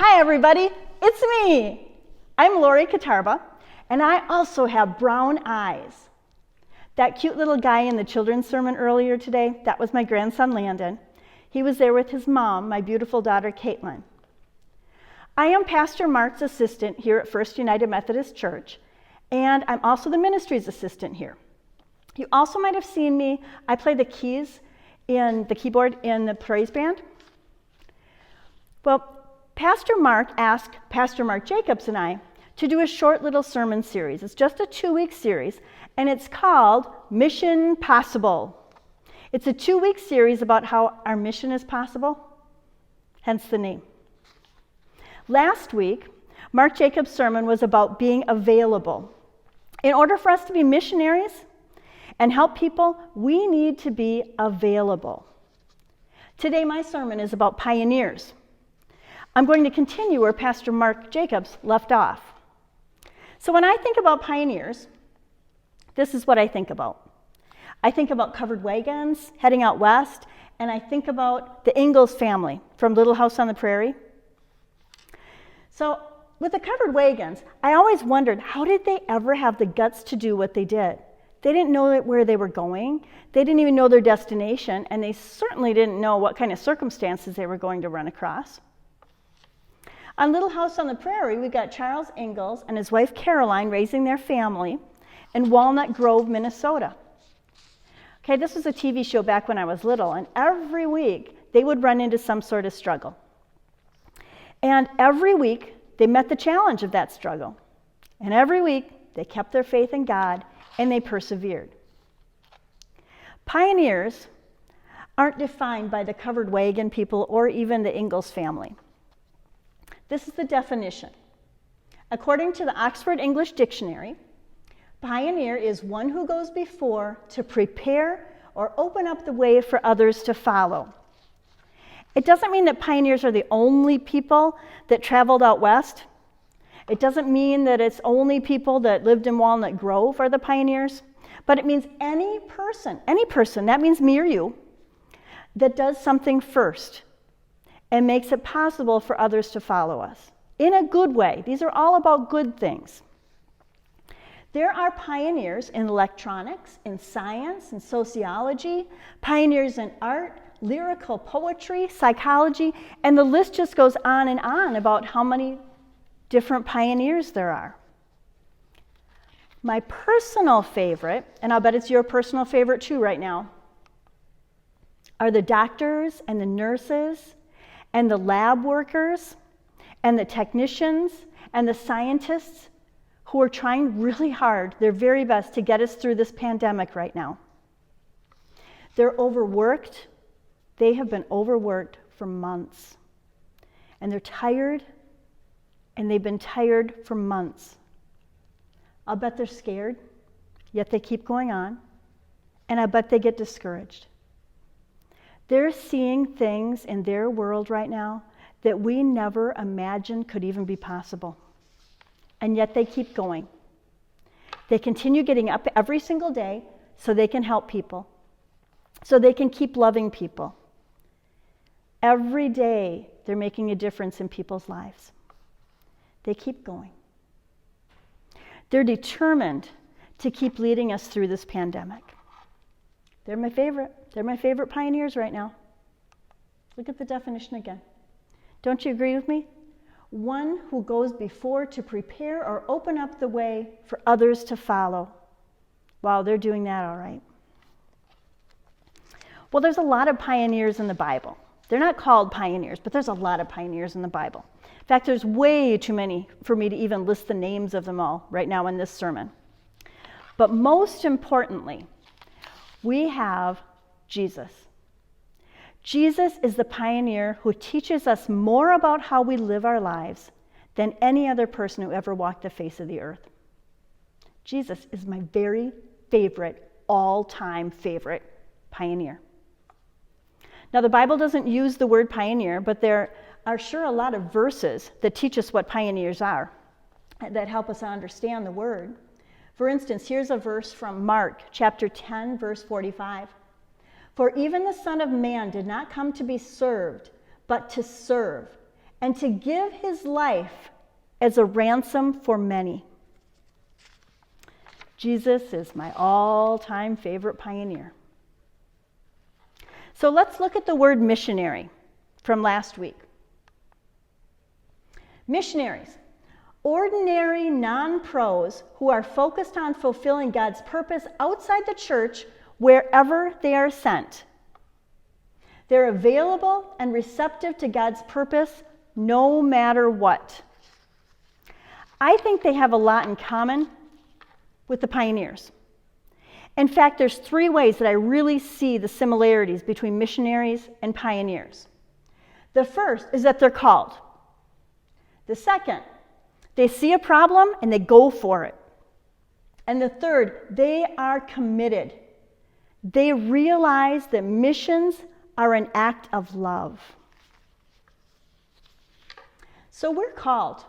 Hi everybody, it's me. I'm Lori Katarba, and I also have brown eyes. That cute little guy in the children's sermon earlier today, that was my grandson Landon. He was there with his mom, my beautiful daughter Caitlin. I am Pastor Mark's assistant here at First United Methodist Church, and I'm also the ministry's assistant here. You also might have seen me, I play the keys in the keyboard in the praise band. Well, Pastor Mark asked Pastor Mark Jacobs and I to do a short little sermon series. It's just a 2-week series, and it's called Mission Possible. It's a 2-week series about how our mission is possible, hence the name. Last week, Mark Jacobs' sermon was about being available. In order for us to be missionaries and help people, we need to be available. Today, my sermon is about pioneers. I'm going to continue where Pastor Mark Jacobs left off. So when I think about pioneers, this is what I think about. I think about covered wagons heading out west, and I think about the Ingalls family from Little House on the Prairie. So with the covered wagons, I always wondered, how did they ever have the guts to do what they did? They didn't know where they were going. They didn't even know their destination, and they certainly didn't know what kind of circumstances they were going to run across. On Little House on the Prairie, we got Charles Ingalls and his wife Caroline raising their family in Walnut Grove, Minnesota. Okay, this was a TV show back when I was little, and every week they would run into some sort of struggle. And every week they met the challenge of that struggle. And every week they kept their faith in God and they persevered. Pioneers aren't defined by the covered wagon people or even the Ingalls family. This is the definition. According to the Oxford English Dictionary, pioneer is one who goes before to prepare or open up the way for others to follow. It doesn't mean that pioneers are the only people that traveled out west. It doesn't mean that it's only people that lived in Walnut Grove are the pioneers, but it means any person, that means me or you, that does something first and makes it possible for others to follow us in a good way. These are all about good things. There are pioneers in electronics, in science, in sociology, pioneers in art, lyrical poetry, psychology, and the list just goes on and on about how many different pioneers there are. My personal favorite, and I'll bet it's your personal favorite too right now, are the doctors and the nurses and the lab workers and the technicians and the scientists who are trying really hard, their very best, to get us through this pandemic right now. They're overworked. They have been overworked for months. And they're tired, and they've been tired for months. I'll bet they're scared, yet they keep going on, and I bet they get discouraged. They're seeing things in their world right now that we never imagined could even be possible. And yet they keep going. They continue getting up every single day so they can help people, so they can keep loving people. Every day they're making a difference in people's lives. They keep going. They're determined to keep leading us through this pandemic. They're my favorite. They're my favorite pioneers right now. Look at the definition again. Don't you agree with me? One who goes before to prepare or open up the way for others to follow. Wow, they're doing that all right. Well, there's a lot of pioneers in the Bible. They're not called pioneers, but there's a lot of pioneers in the Bible. In fact, there's way too many for me to even list the names of them all right now in this sermon. But most importantly, we have Jesus. Jesus is the pioneer who teaches us more about how we live our lives than any other person who ever walked the face of the earth. Jesus is my very favorite, all-time favorite pioneer. Now, the Bible doesn't use the word pioneer, but there are sure a lot of verses that teach us what pioneers are, that help us understand the word. For instance, here's a verse from Mark chapter 10, verse 45. For even the Son of Man did not come to be served, but to serve, and to give his life as a ransom for many. Jesus is my all-time favorite pioneer. So let's look at the word missionary from last week. Missionaries, ordinary non-pros who are focused on fulfilling God's purpose outside the church wherever they are sent. They're available and receptive to God's purpose no matter what. I think they have a lot in common with the pioneers. In fact, there's 3 ways that I really see the similarities between missionaries and pioneers. The first is that they're called. The second, they see a problem and they go for it. And the third, they are committed. They realize that missions are an act of love. So we're called.